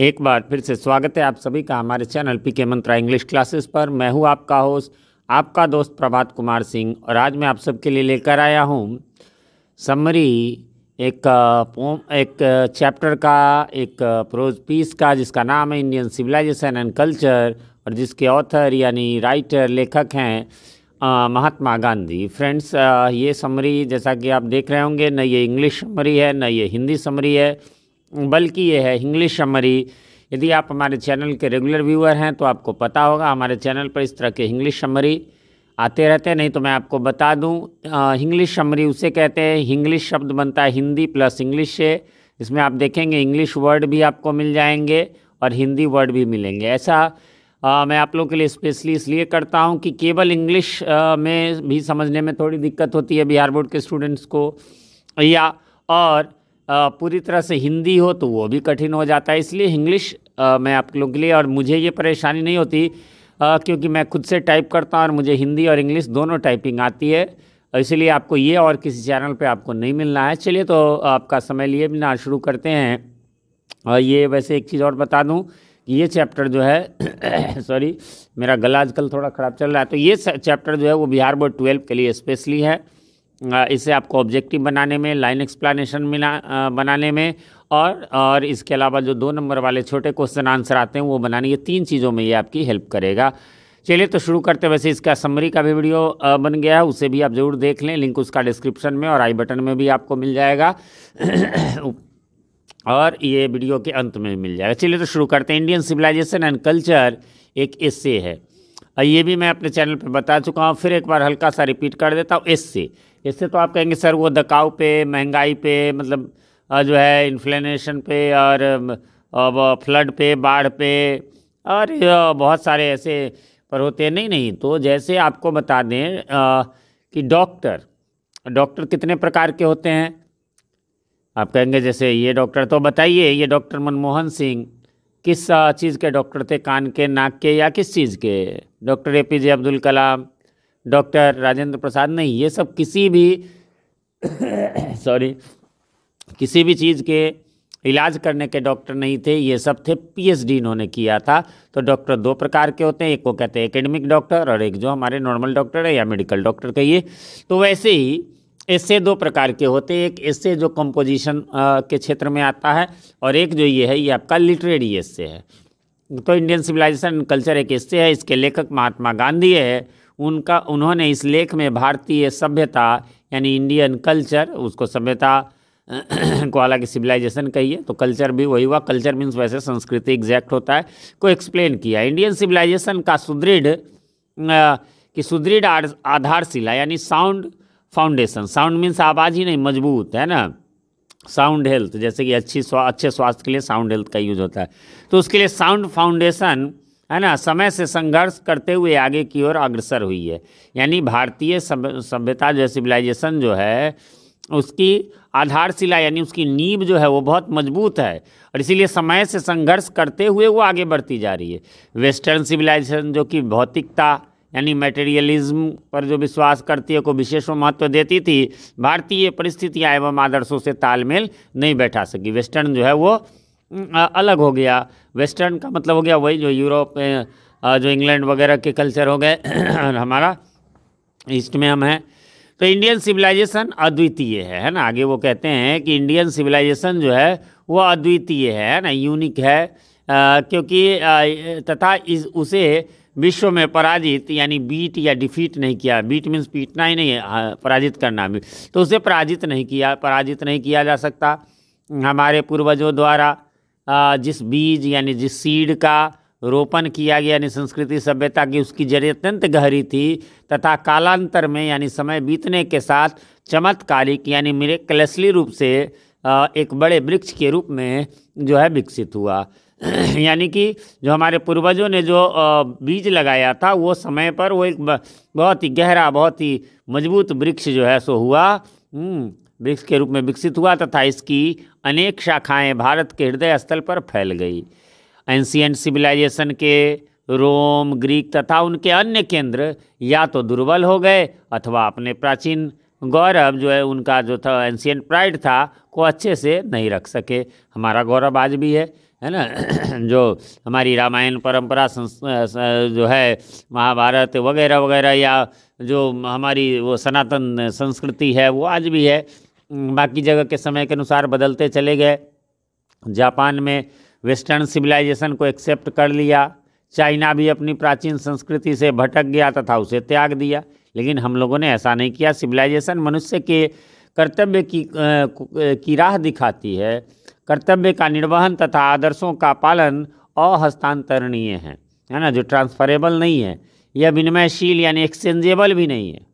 एक बार फिर से स्वागत है आप सभी का हमारे चैनल पीके मंत्रा इंग्लिश क्लासेस पर। मैं हूं आपका होस्ट, आपका दोस्त प्रभात कुमार सिंह, और आज मैं आप सबके लिए लेकर आया हूं समरी एक चैप्टर का, एक प्रोज पीस का, जिसका नाम है इंडियन सिविलाइजेशन एंड कल्चर, और जिसके ऑथर यानी राइटर लेखक हैं महात्मा गांधी। फ्रेंड्स, ये समरी जैसा कि आप देख रहे होंगे, न ये इंग्लिश समरी है न ये हिंदी समरी है, बल्कि ये है इंग्लिश समरी। यदि आप हमारे चैनल के रेगुलर व्यूअर हैं तो आपको पता होगा हमारे चैनल पर इस तरह के इंग्लिश समरी आते रहते हैं। नहीं तो मैं आपको बता दूं, इंग्लिश समरी उसे कहते हैं, इंग्लिश शब्द बनता है हिंदी प्लस इंग्लिश से। इसमें आप देखेंगे इंग्लिश वर्ड भी आपको मिल जाएंगे और हिंदी वर्ड भी मिलेंगे। ऐसा मैं आप लोगों के लिए स्पेशली इसलिए करता हूं कि केवल इंग्लिश में भी समझने में थोड़ी दिक्कत होती है बिहार बोर्ड के स्टूडेंट्स को, या और पूरी तरह से हिंदी हो तो वो भी कठिन हो जाता है। इसलिए इंग्लिश मैं आप लोगों के लिए, और मुझे ये परेशानी नहीं होती क्योंकि मैं खुद से टाइप करता हूँ और मुझे हिंदी और इंग्लिश दोनों टाइपिंग आती है, इसलिए आपको ये और किसी चैनल पे आपको नहीं मिलना है। चलिए तो आपका समय लिए बिना शुरू करते हैं। और ये वैसे एक चीज़ और बता दूँ कि ये चैप्टर जो है सॉरी, मेरा गला आजकल थोड़ा ख़राब चल रहा है, तो ये चैप्टर जो है वो बिहार बोर्ड 12 के लिए स्पेशली है। इसे आपको ऑब्जेक्टिव बनाने में, लाइन एक्सप्लेनेशन बनाने में, और इसके अलावा जो 2 नंबर वाले छोटे क्वेश्चन आंसर आते हैं वो बनाने, ये 3 चीज़ों में ये आपकी हेल्प करेगा। चलिए तो शुरू करते हैं। वैसे इसका समरी का भी वीडियो बन गया है, उसे भी आप ज़रूर देख लें, लिंक उसका डिस्क्रिप्शन में और आई बटन में भी आपको मिल जाएगा और ये वीडियो के अंत में भी मिल जाएगा। चलिए तो शुरू करते हैं। इंडियन सिविलाइजेशन एंड कल्चर एक एस्से है, और ये भी मैं अपने चैनल पे बता चुका हूँ, फिर एक बार हल्का सा रिपीट कर देता हूँ। एस्से तो आप कहेंगे सर वो दकाव पे, महंगाई पे, मतलब जो है इन्फ्लेशन पे, और फ्लड पे, बाढ़ पे, और बहुत सारे ऐसे पर होते हैं। नहीं, तो जैसे आपको बता दें कि डॉक्टर कितने प्रकार के होते हैं। आप कहेंगे जैसे ये डॉक्टर, तो बताइए ये डॉक्टर मनमोहन सिंह किस चीज़ के डॉक्टर थे, कान के, नाक के, या किस चीज़ के? Doctor APJ Abdul Kalam, doctor Rajendra Prasad? नहीं, ये सब किसी भी किसी भी चीज़ के इलाज करने के डॉक्टर नहीं थे, ये सब थे PhD इन्होंने किया था। तो डॉक्टर 2 प्रकार के होते हैं, एक को कहते हैं एकेडमिक डॉक्टर, और एक जो हमारे नॉर्मल डॉक्टर है या मेडिकल डॉक्टर कहिए। तो वैसे ही एस्से 2 प्रकार के होते हैं, एक एस्से जो कंपोजिशन के क्षेत्र में आता है, और एक जो ये है ये आपका लिटरेरी एस्से है। तो इंडियन सिविलाइजेशन एंड कल्चर एक एस्से है, इसके लेखक महात्मा गांधी है। उन्होंने इस लेख में भारतीय सभ्यता यानी इंडियन कल्चर, उसको सभ्यता को हालांकि सिविलाइजेशन कहिए तो कल्चर भी वही हुआ, कल्चर मीन्स वैसे संस्कृति एग्जैक्ट होता है, को एक्सप्लेन किया। इंडियन सिविलाइजेशन का सुदृढ़ आधारशिला यानी साउंड फाउंडेशन, साउंड मीन्स आवाज़ ही नहीं, मजबूत है ना, साउंड हेल्थ, जैसे कि अच्छे स्वास्थ्य के लिए साउंड हेल्थ का यूज होता है, तो उसके लिए साउंड फाउंडेशन है ना, समय से संघर्ष करते हुए आगे की ओर अग्रसर हुई है। यानी भारतीय सभ्यता जो सिविलाइजेशन जो है उसकी आधारशिला यानी उसकी नींव जो है वो बहुत मजबूत है, और इसीलिए समय से संघर्ष करते हुए वो आगे बढ़ती जा रही है। वेस्टर्न सिविलाइजेशन जो कि भौतिकता यानी मटेरियलिज्म पर जो विश्वास करती है, को विशेष महत्व देती थी, भारतीय परिस्थितियाँ एवं आदर्शों से तालमेल नहीं बैठा सकी। वेस्टर्न जो है वो अलग हो गया। वेस्टर्न का मतलब हो गया वही जो यूरोप में, जो इंग्लैंड वगैरह के कल्चर हो गए, और हमारा ईस्ट में हम हैं। तो इंडियन सिविलाइजेशन अद्वितीय है ना। आगे वो कहते हैं कि इंडियन सिविलाइजेशन जो है वो अद्वितीय है ना, यूनिक है, क्योंकि तथा उसे विश्व में पराजित यानी बीट या डिफीट नहीं किया। बीट मीन्स पीटना ही नहीं है, पराजित करना भी, तो उसे पराजित नहीं किया जा सकता। हमारे पूर्वजों द्वारा जिस बीज यानी जिस सीड का रोपण किया गया यानी संस्कृति सभ्यता की, उसकी जड़ अत्यंत गहरी थी, तथा कालांतर में यानी समय बीतने के साथ चमत्कारिक यानी मिरेकलसली रूप से एक बड़े वृक्ष के रूप में जो है विकसित हुआ। यानी कि जो हमारे पूर्वजों ने जो बीज लगाया था वो समय पर वो एक बहुत ही गहरा, बहुत ही मजबूत वृक्ष जो है सो हुआ, वृक्ष के रूप में विकसित हुआ, तथा इसकी अनेक शाखाएं भारत के हृदय स्थल पर फैल गई। एंशिएंट सिविलाइजेशन के रोम, ग्रीक तथा उनके अन्य केंद्र या तो दुर्बल हो गए अथवा अपने प्राचीन गौरव जो है उनका जो था एंशिएंट प्राइड था को अच्छे से नहीं रख सके। हमारा गौरव आज भी है है ना। जो हमारी रामायण परंपरा जो है, महाभारत वगैरह वगैरह, या जो हमारी वो सनातन संस्कृति है वो आज भी है। बाकी जगह के समय के अनुसार बदलते चले गए। जापान में वेस्टर्न सिविलाइजेशन को एक्सेप्ट कर लिया, चाइना भी अपनी प्राचीन संस्कृति से भटक गया तथा उसे त्याग दिया, लेकिन हम लोगों ने ऐसा नहीं किया। सिविलाइजेशन मनुष्य के कर्तव्य की राह दिखाती है। कर्तव्य का निर्वहन तथा आदर्शों का पालन अहस्तांतरणीय है ना, जो ट्रांसफरेबल नहीं है, यह विनिमयशील यानी एक्सचेंजेबल भी नहीं है।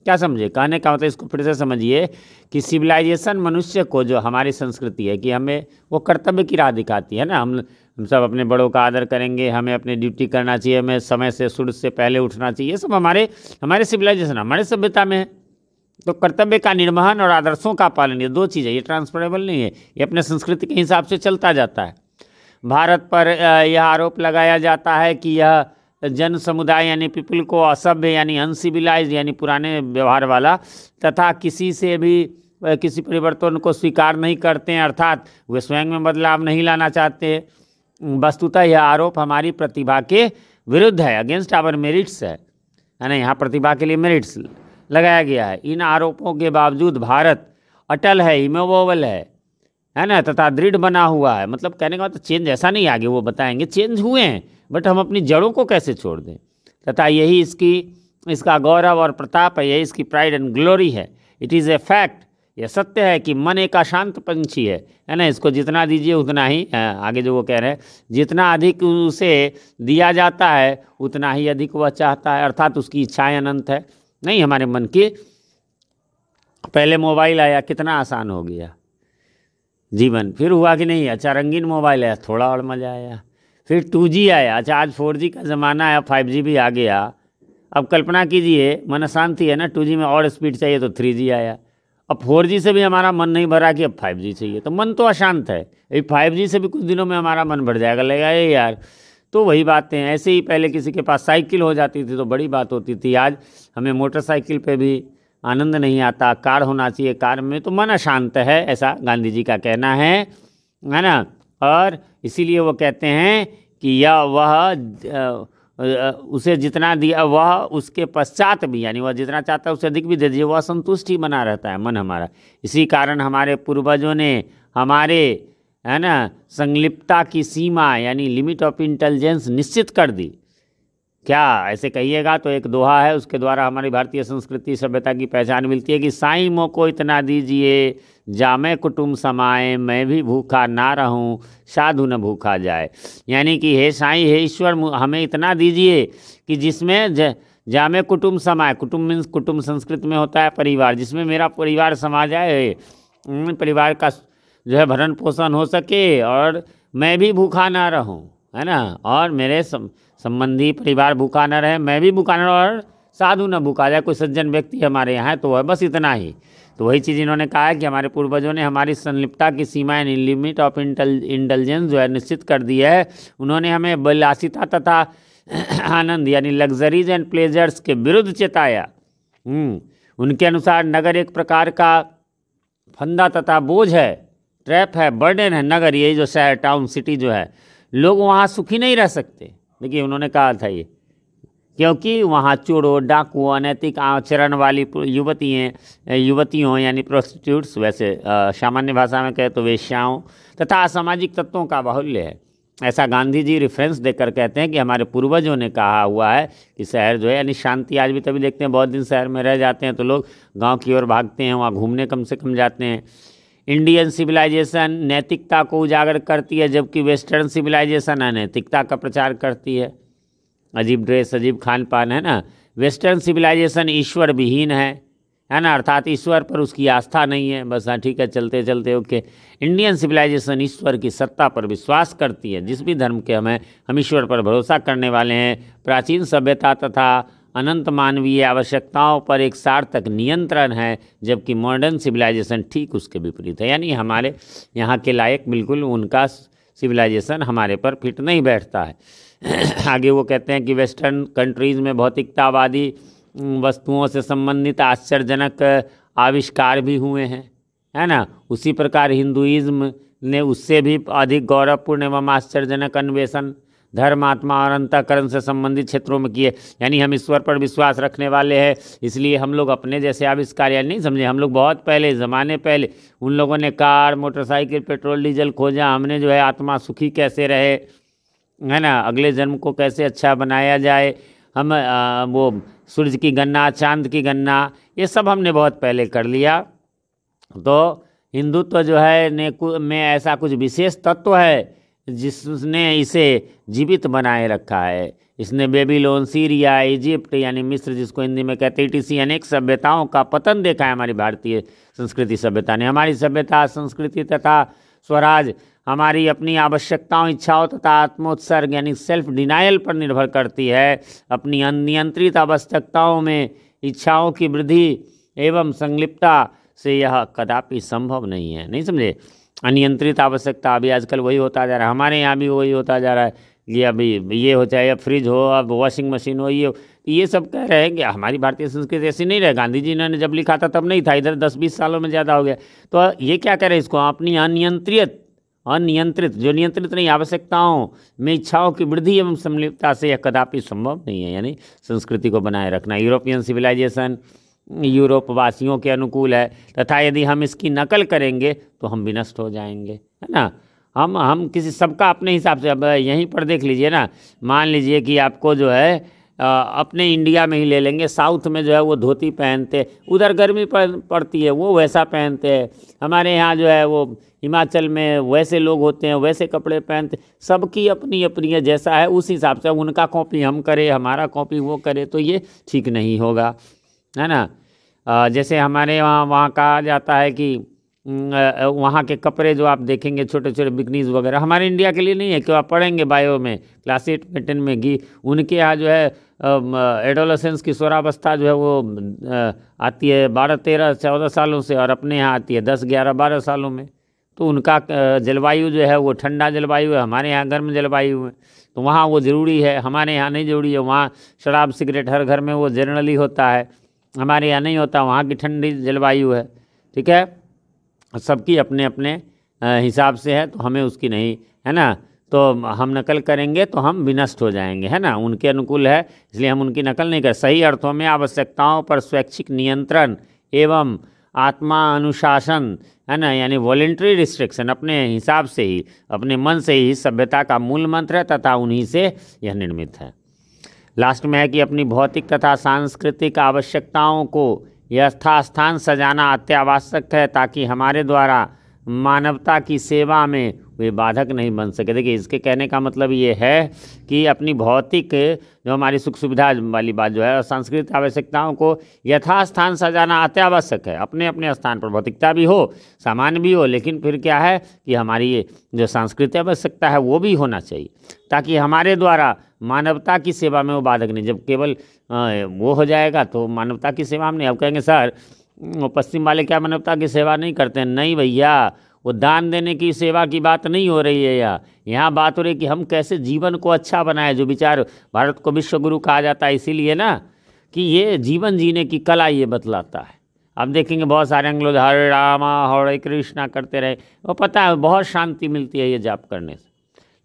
क्या समझे? कहने का मतलब इसको फिर से समझिए कि सिविलाइजेशन मनुष्य को, जो हमारी संस्कृति है कि हमें वो कर्तव्य की राह दिखाती है ना, हम सब अपने बड़ों का आदर करेंगे, हमें अपनी ड्यूटी करना चाहिए, हमें समय से सूर्य से पहले उठना चाहिए, ये सब हमारे सिविलाइजेशन, हमारे सभ्यता में है। तो कर्तव्य का निर्वहन और आदर्शों का पालन, ये दो चीज़ें, ये ट्रांसफरेबल नहीं है, ये अपने संस्कृति के हिसाब से चलता जाता है। भारत पर यह आरोप लगाया जाता है कि यह जन समुदाय यानी पीपल को असभ्य यानी अनसिविलाइज यानी पुराने व्यवहार वाला तथा किसी से भी किसी परिवर्तन को स्वीकार नहीं करते हैं, अर्थात वे स्वयं में बदलाव नहीं लाना चाहते। वस्तुतः यह आरोप हमारी प्रतिभा के विरुद्ध है, अगेंस्ट आवर मेरिट्स है ना। यहाँ प्रतिभा के लिए मेरिट्स लगाया गया है। इन आरोपों के बावजूद भारत अटल है, इमूवेबल है ना, तथा दृढ़ बना हुआ है। मतलब कहने का मतलब चेंज ऐसा नहीं, आगे वो बताएंगे चेंज हुए हैं, बट हम अपनी जड़ों को कैसे छोड़ दें, तथा यही इसका गौरव और प्रताप है, यही इसकी प्राइड एंड ग्लोरी है। इट इज़ ए फैक्ट, यह सत्य है कि मन एक अशांत पंछी है ना, इसको जितना दीजिए उतना ही, आगे जो वो कह रहे हैं, जितना अधिक उसे दिया जाता है उतना ही अधिक वह चाहता है, अर्थात उसकी इच्छाएं अनंत है। नहीं, हमारे मन की, पहले मोबाइल आया कितना आसान हो गया जीवन, फिर हुआ कि नहीं, अच्छा रंगीन मोबाइल आया, थोड़ा और मज़ा आया, फिर 2G आया, अच्छा आज 4G का ज़माना आया, 5G भी आ गया। अब कल्पना कीजिए, मन अशांति है ना, 2G में और स्पीड चाहिए तो 3G आया, अब 4G से भी हमारा मन नहीं भरा कि अब 5G चाहिए, तो मन तो अशांत है। अभी 5G से भी कुछ दिनों में हमारा मन भर जाएगा, लगेगा ये यार। तो वही बातें हैं। ऐसे ही पहले किसी के पास साइकिल हो जाती थी तो बड़ी बात होती थी, आज हमें मोटरसाइकिल पे भी आनंद नहीं आता, कार होना चाहिए, कार में तो मन अशांत है, ऐसा गांधी जी का कहना है ना। और इसीलिए वो कहते हैं कि यह वह उसे जितना दिया वह उसके पश्चात भी, यानी वह जितना चाहता है उससे अधिक भी दे दीजिए, वह संतुष्ट ही बना रहता है मन हमारा। इसी कारण हमारे पूर्वजों ने हमारे, है ना, संलिप्तता की सीमा यानी लिमिट ऑफ इंटेलिजेंस निश्चित कर दी। क्या ऐसे कहिएगा तो एक दोहा है, उसके द्वारा हमारी भारतीय संस्कृति सभ्यता की पहचान मिलती है कि साईं मोको इतना दीजिए जामे कुटुम्ब समाए, मैं भी भूखा ना रहूं साधु न भूखा जाए। यानी कि हे साईं, हे ईश्वर, हमें इतना दीजिए कि जिसमें जामे कुटुम्ब समाए, कुटुम्ब मीन्स कुटुम्ब संस्कृत में होता है परिवार, जिसमें मेरा परिवार समा जाए, परिवार का जो है भरण पोषण हो सके, और मैं भी भूखा ना रहूं, है ना, और मेरे संबंधी परिवार भूखा न रहे, मैं भी भूखा न रहूं, और साधु न भूखा जाए। कोई सज्जन व्यक्ति हमारे यहाँ है तो वह बस इतना ही। तो वही चीज़ इन्होंने कहा है कि हमारे पूर्वजों ने हमारी संलिप्तता की सीमा यानी लिमिट ऑफ इंटेलिजेंस जो है निश्चित कर दी है। उन्होंने हमें विलासिता तथा आनंद यानी लग्जरीज एंड प्लेजर्स के विरुद्ध चेताया। उनके अनुसार नगर एक प्रकार का फंदा तथा बोझ है, ट्रैप है, बर्डन है। नगर, ये जो शहर, टाउन, सिटी जो है, लोग वहाँ सुखी नहीं रह सकते। देखिए उन्होंने कहा था ये, क्योंकि वहाँ चोरों, डाकुओं, अनैतिक आचरण वाली युवतियों यानी प्रोस्टिट्यूट्स, वैसे सामान्य भाषा में कहे तो वेश्याओं, तथा असामाजिक तत्वों का बाहुल्य है। ऐसा गांधी जी रेफरेंस देकर कहते हैं कि हमारे पूर्वजों ने कहा हुआ है कि शहर जो है यानी शांति। आज भी तभी देखते हैं बहुत दिन शहर में रह जाते हैं तो लोग गाँव की ओर भागते हैं, वहाँ घूमने कम से कम जाते हैं। इंडियन सिविलाइजेशन नैतिकता को उजागर करती है, जबकि वेस्टर्न सिविलाइजेशन अनैतिकता का प्रचार करती है। अजीब ड्रेस, अजीब खान पान, है ना। वेस्टर्न सिविलाइजेशन ईश्वर विहीन है ना, अर्थात ईश्वर पर उसकी आस्था नहीं है, बस हाँ ठीक है चलते चलते ओके। इंडियन सिविलाइजेशन ईश्वर की सत्ता पर विश्वास करती है। जिस भी धर्म के हम ईश्वर पर भरोसा करने वाले हैं। प्राचीन सभ्यता तथा अनंत मानवीय आवश्यकताओं पर एक सार्थक नियंत्रण है, जबकि मॉडर्न सिविलाइजेशन ठीक उसके विपरीत है। यानी हमारे यहाँ के लायक बिल्कुल उनका सिविलाइजेशन हमारे पर फिट नहीं बैठता है। आगे वो कहते हैं कि वेस्टर्न कंट्रीज़ में भौतिकतावादी वस्तुओं से संबंधित आश्चर्यजनक आविष्कार भी हुए हैं, है ना। उसी प्रकार हिंदुइज्म ने उससे भी अधिक गौरवपूर्ण एवं आश्चर्यजनक अन्वेषण धर्म, आत्मा और अंतःकरण से संबंधित क्षेत्रों में किए। यानी हम ईश्वर पर विश्वास रखने वाले हैं, इसलिए हम लोग अपने जैसे आविष्कार या नहीं समझे, हम लोग बहुत पहले ज़माने पहले उन लोगों ने कार, मोटरसाइकिल, पेट्रोल, डीजल खोजा, हमने जो है आत्मा सुखी कैसे रहे, है ना, अगले जन्म को कैसे अच्छा बनाया जाए, हम वो सूरज की गणना, चांद की गणना, ये सब हमने बहुत पहले कर लिया। तो हिंदुत्व जो है में ऐसा कुछ विशेष तत्व है जिसने इसे जीवित बनाए रखा है। इसने बेबीलोन, सीरिया, इजिप्ट यानी मिस्र जिसको हिंदी में कहते हैं, ईटीसी अनेक सभ्यताओं का पतन देखा है। हमारी भारतीय संस्कृति सभ्यता ने, हमारी सभ्यता, संस्कृति तथा स्वराज हमारी अपनी आवश्यकताओं, इच्छाओं तथा आत्मोत्सर्ग यानी सेल्फ डिनायल पर निर्भर करती है। अपनी अनियंत्रित आवश्यकताओं में इच्छाओं की वृद्धि एवं संलिप्तता से यह कदापि संभव नहीं है। नहीं समझे? अनियंत्रित आवश्यकता अभी आजकल वही होता जा रहा है, हमारे यहाँ भी वही होता जा रहा है। ये अभी ये हो, चाहे अब फ्रिज हो, अब वॉशिंग मशीन हो, ये सब कह रहे हैं कि हमारी भारतीय संस्कृति ऐसी नहीं रहे। गांधी जी ने जब लिखा था तब नहीं था, इधर 10-20 सालों में ज़्यादा हो गया। तो ये क्या कह रहे हैं, इसको अपनी अनियंत्रित जो नियंत्रित नहीं आवश्यकताओं में इच्छाओं की वृद्धि एवं संलिप्तता से यह कदापि संभव नहीं है। यानी संस्कृति को बनाए रखना यूरोपियन सिविलाइजेशन यूरोप वासियों के अनुकूल है, तथा यदि हम इसकी नकल करेंगे तो हम विनष्ट हो जाएंगे, है ना। हम किसी सबका अपने हिसाब से, अब यहीं पर देख लीजिए ना, मान लीजिए कि आपको जो है अपने इंडिया में ही ले लेंगे, साउथ में जो है वो धोती पहनते, उधर गर्मी पड़ती है वो वैसा पहनते हैं। हमारे यहाँ जो है वो हिमाचल में वैसे लोग होते हैं, वैसे कपड़े पहनते। सबकी अपनी अपनी जैसा है उस हिसाब से उनका कॉपी हम करें, हमारा कॉपी वो करे, तो ये ठीक नहीं होगा, है ना। जैसे हमारे वहाँ कहा जाता है कि वहाँ के कपड़े जो आप देखेंगे छोटे छोटे बिकनीज वगैरह, हमारे इंडिया के लिए नहीं है। क्यों? आप पढ़ेंगे बायो में, क्लास 8 में 10 में कि उनके यहाँ जो है एडोलेसेंस की स्वरावस्था जो है वो आती है 12, 13, 14 सालों से, और अपने यहाँ आती है 10, 11, 12 सालों में। तो उनका जलवायु जो है वो ठंडा जलवायु है, हमारे यहाँ गर्म जलवायु है। तो वहाँ वो ज़रूरी है, हमारे यहाँ नहीं ज़रूरी है। वहाँ शराब सिगरेट हर घर में वो जनरली होता है, हमारे यहाँ नहीं होता, वहाँ की ठंडी जलवायु है। ठीक है, सबकी अपने अपने हिसाब से है, तो हमें उसकी नहीं, है ना। तो हम नकल करेंगे तो हम विनष्ट हो जाएंगे, है ना। उनके अनुकूल है इसलिए हम उनकी नकल नहीं कर। सही अर्थों में आवश्यकताओं पर स्वैच्छिक नियंत्रण एवं आत्मा अनुशासन, है ना, यानी वॉलेंट्री रिस्ट्रिक्शन, अपने हिसाब से ही, अपने मन से ही सभ्यता का मूल मंत्र है, तथा उन्हीं से यह निर्मित है। लास्ट में है कि अपनी भौतिक तथा सांस्कृतिक आवश्यकताओं को यथास्थान सजाना अत्यावश्यक है, ताकि हमारे द्वारा मानवता की सेवा में वे बाधक नहीं बन सके। देखिए, इसके कहने का मतलब ये है कि अपनी भौतिक जो हमारी सुख सुविधा वाली बात जो है, सांस्कृतिक आवश्यकताओं को यथास्थान सजाना अत्यावश्यक है। अपने अपने स्थान पर भौतिकता भी हो, सामान्य भी हो, लेकिन फिर क्या है कि हमारी ये जो सांस्कृतिक आवश्यकता है वो भी होना चाहिए, ताकि हमारे द्वारा मानवता की सेवा में वो बाधक नहीं। जब केवल वो हो जाएगा तो मानवता की सेवा हम नहीं। अब कहेंगे सर पश्चिम वाले क्या मानवता की सेवा नहीं करते हैं? नहीं भैया, वो दान देने की सेवा की बात नहीं हो रही है। यहाँ बात हो रही है कि हम कैसे जीवन को अच्छा बनाए। जो विचार भारत को विश्व गुरु कहा जाता है इसीलिए ना, कि ये जीवन जीने की कला ये बतलाता है। अब देखेंगे बहुत सारे अंग्रेज हरे रामा हरे कृष्णा करते रहे, वो पता है बहुत शांति मिलती है ये जाप करने से।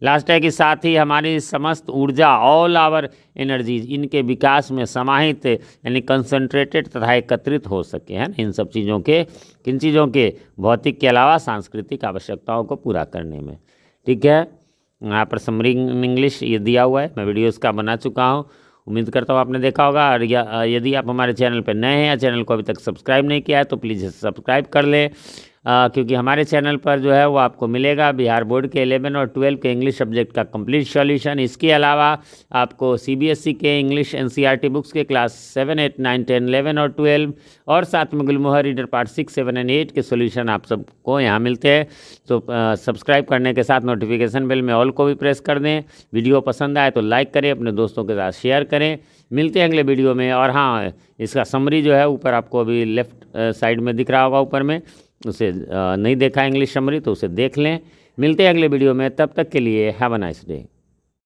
लास्ट है कि साथ ही हमारी समस्त ऊर्जा, ऑल आवर एनर्जीज, इनके विकास में समाहित यानी कंसंट्रेटेड तथा एकत्रित हो सके, है ना। इन सब चीज़ों के, किन चीज़ों के? भौतिक के अलावा सांस्कृतिक आवश्यकताओं को पूरा करने में। ठीक है, यहाँ पर समरी इन इंग्लिश ये दिया हुआ है, मैं वीडियो इसका बना चुका हूँ, उम्मीद करता हूँ आपने देखा होगा। और यदि आप हमारे चैनल पर नए हैं या चैनल को अभी तक सब्सक्राइब नहीं किया है तो प्लीज़ सब्सक्राइब कर लें, क्योंकि हमारे चैनल पर जो है वो आपको मिलेगा बिहार बोर्ड के 11 और 12 के इंग्लिश सब्जेक्ट का कंप्लीट सॉल्यूशन। इसके अलावा आपको सीबीएसई के इंग्लिश एनसीईआरटी बुक्स के क्लास 7, 8, 9, 10, 11 और 12 और साथ में गुलमोहर रीडर पार्ट 6, 7 और 8 के सॉल्यूशन आप सबको यहाँ मिलते हैं। तो सब्सक्राइब करने के साथ नोटिफिकेशन बेल में ऑल को भी प्रेस कर दें। वीडियो पसंद आए तो लाइक करें, अपने दोस्तों के साथ शेयर करें। मिलते हैं अगले वीडियो में। और हाँ, इसका समरी जो है ऊपर आपको अभी लेफ्ट साइड में दिख रहा होगा ऊपर में, उसे नहीं देखा इंग्लिश समरी तो उसे देख लें। मिलते हैं अगले वीडियो में, तब तक के लिए हैव अ नाइस डे।